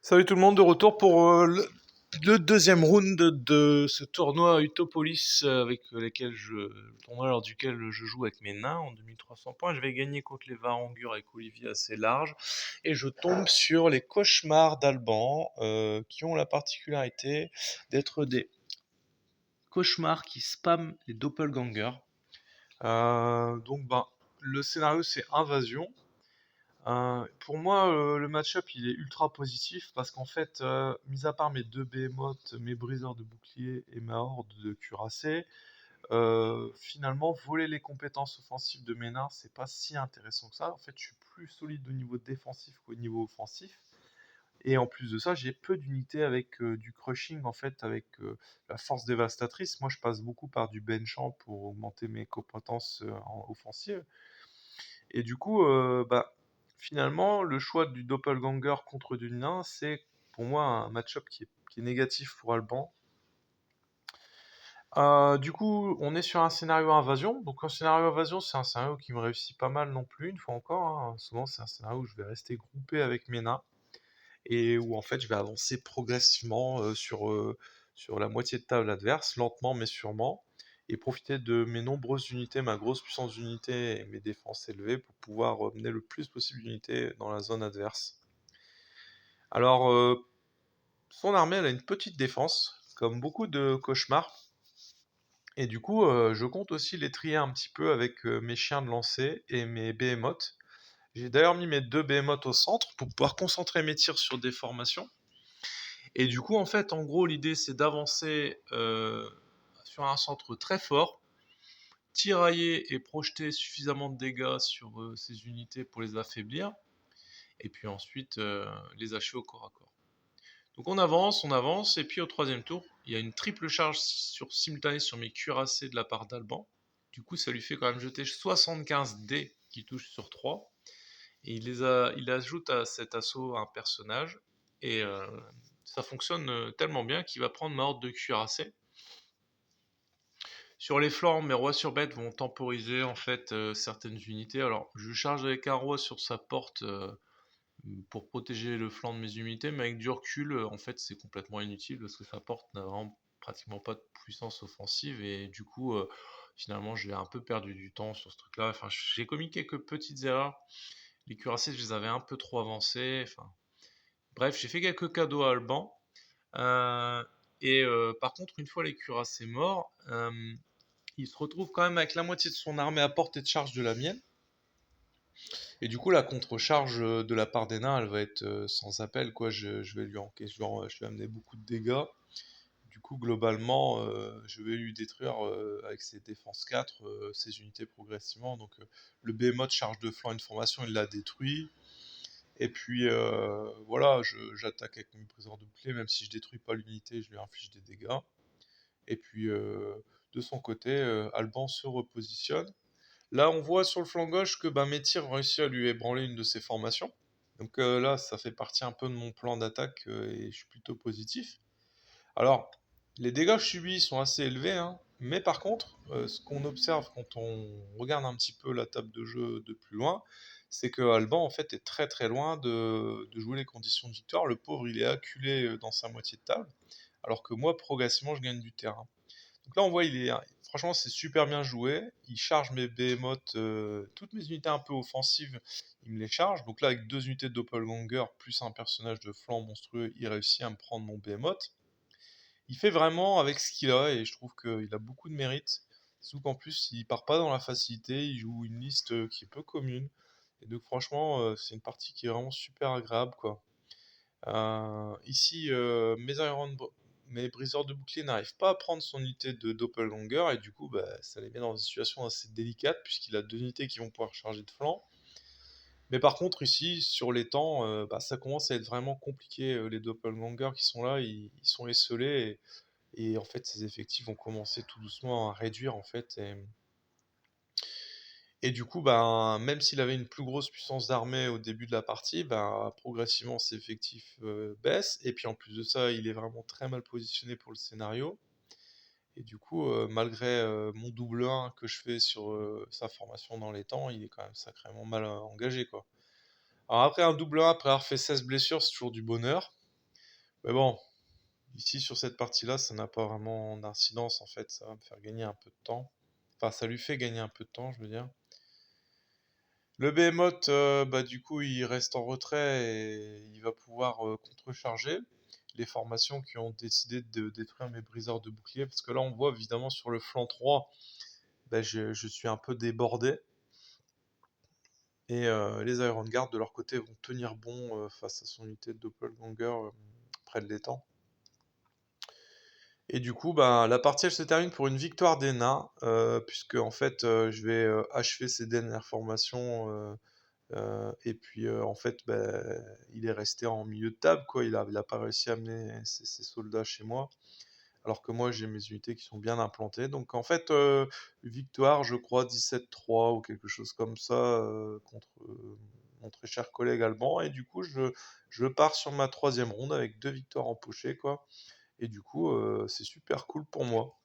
Salut tout le monde, de retour pour le deuxième round de ce tournoi Utopolis le tournoi lors duquel je joue avec mes nains en 2300 points. Je vais gagner contre les Varangur avec Olivier assez large et je tombe sur les cauchemars d'Alban qui ont la particularité d'être des cauchemars qui spamment les doppelgangers. Le scénario c'est invasion. Pour moi, le match-up il est ultra positif parce qu'en fait, mis à part mes deux behemoths, mes briseurs de bouclier et ma horde de cuirassés, finalement, voler les compétences offensives de mes nains, c'est pas si intéressant que ça. En fait, je suis plus solide au niveau défensif qu'au niveau offensif. Et en plus de ça, j'ai peu d'unités avec du crushing, en fait, avec la force dévastatrice. Moi, je passe beaucoup par du benchant pour augmenter mes compétences offensives. Et du coup, finalement, le choix du doppelganger contre du nain, c'est pour moi un match-up qui est négatif pour Alban. Du coup, on est sur un scénario invasion. Donc, un scénario invasion, c'est un scénario qui me réussit pas mal non plus, une fois encore, hein. Souvent, c'est un scénario où je vais rester groupé avec mes nains et où en fait, je vais avancer progressivement sur la moitié de table adverse, lentement mais sûrement, et profiter de mes nombreuses unités, ma grosse puissance d'unité et mes défenses élevées pour pouvoir mener le plus possible d'unités dans la zone adverse. Alors, son armée, elle a une petite défense, comme beaucoup de cauchemars. Et du coup, je compte aussi les trier un petit peu avec mes chiens de lancer et mes behemoths. J'ai d'ailleurs mis mes deux behemoths au centre pour pouvoir concentrer mes tirs sur des formations. Et du coup, en fait, en gros, l'idée c'est d'avancer sur un centre très fort, tirailler et projeter suffisamment de dégâts sur ces unités pour les affaiblir, et puis ensuite les achever au corps à corps. Donc on avance, et puis au troisième tour, il y a une triple charge simultanée sur mes cuirassés de la part d'Alban. Du coup, ça lui fait quand même jeter 75 dés qui touchent sur 3. Et il ajoute à cet assaut un personnage. Et ça fonctionne tellement bien qu'il va prendre ma horde de cuirassés. Sur les flancs, mes rois sur bête vont temporiser en fait certaines unités. Alors, je charge avec un roi sur sa porte pour protéger le flanc de mes unités, mais avec du recul, en fait, c'est complètement inutile parce que sa porte n'a vraiment pratiquement pas de puissance offensive et du coup, finalement, j'ai un peu perdu du temps sur ce truc-là. Enfin, j'ai commis quelques petites erreurs. Les cuirassés, je les avais un peu trop avancés. Enfin, bref, j'ai fait quelques cadeaux à Alban. Euh, Par contre, une fois les cuirassés morts, il se retrouve quand même avec la moitié de son armée à portée de charge de la mienne. Et du coup, la contre-charge de la part des nains, elle va être sans appel, quoi. Je vais je vais amener beaucoup de dégâts. Du coup, globalement, je vais lui détruire avec ses défenses 4, ses unités progressivement. Donc, le behemoth charge de flanc une formation, il la détruit. Et puis, voilà, j'attaque avec mes briseurs de bouclier, même si je détruis pas l'unité, je lui inflige des dégâts. Et puis, de son côté, Alban se repositionne. Là, on voit sur le flanc gauche que mes tirs ont réussi à lui ébranler une de ses formations. Donc là, ça fait partie un peu de mon plan d'attaque et je suis plutôt positif. Alors, les dégâts que je subis sont assez élevés, hein, mais par contre, ce qu'on observe quand on regarde un petit peu la table de jeu de plus loin, c'est que Alban en fait est très très loin de jouer les conditions de victoire. Le pauvre, il est acculé dans sa moitié de table, alors que moi, progressivement, je gagne du terrain. Donc là, on voit, franchement, c'est super bien joué. Il charge mes behemoths, toutes mes unités un peu offensives, il me les charge. Donc là, avec deux unités de doppelganger plus un personnage de flanc monstrueux, il réussit à me prendre mon behemoth. Il fait vraiment avec ce qu'il a et je trouve qu'il a beaucoup de mérite. Surtout qu'en plus, il part pas dans la facilité, il joue une liste qui est peu commune. Et donc franchement, c'est une partie qui est vraiment super agréable, quoi. Ici, mes briseurs de bouclier n'arrivent pas à prendre son unité de doppelganger et du coup, ça les met dans une situation assez délicate puisqu'il a deux unités qui vont pouvoir charger de flanc. Mais par contre, ici, sur les temps, ça commence à être vraiment compliqué. Les doppelgangers qui sont là, ils sont esselés et en fait, ces effectifs vont commencer tout doucement à réduire en fait. Et du coup, même s'il avait une plus grosse puissance d'armée au début de la partie, progressivement ses effectifs baissent. Et puis en plus de ça, il est vraiment très mal positionné pour le scénario. Et du coup, malgré mon double 1 que je fais sur sa formation dans les temps, il est quand même sacrément mal engagé, quoi. Alors après un double 1, après avoir fait 16 blessures, c'est toujours du bonheur. Mais bon, ici sur cette partie-là, ça n'a pas vraiment d'incidence en fait, ça va me faire gagner un peu de temps. Enfin, ça lui fait gagner un peu de temps, je veux dire. Le Behemoth, bah, du coup, il reste en retrait et il va pouvoir contrecharger les formations qui ont décidé de détruire mes briseurs de bouclier. Parce que là, on voit évidemment sur le flanc 3, bah, je suis un peu débordé. Et les Iron Guard, de leur côté, vont tenir bon face à son unité de Doppelganger près de l'étang. Et du coup, bah, la partie elle se termine pour une victoire des nains, puisque en fait, je vais achever ces dernières formations. Et puis en fait, bah, il est resté en milieu de table, quoi. Il a pas réussi à amener ses soldats chez moi, alors que moi j'ai mes unités qui sont bien implantées. Donc en fait, victoire, je crois 17-3 ou quelque chose comme ça contre mon très cher collègue allemand. Et du coup, je pars sur ma troisième ronde avec 2 victoires empochées, quoi. Et du coup, c'est super cool pour moi.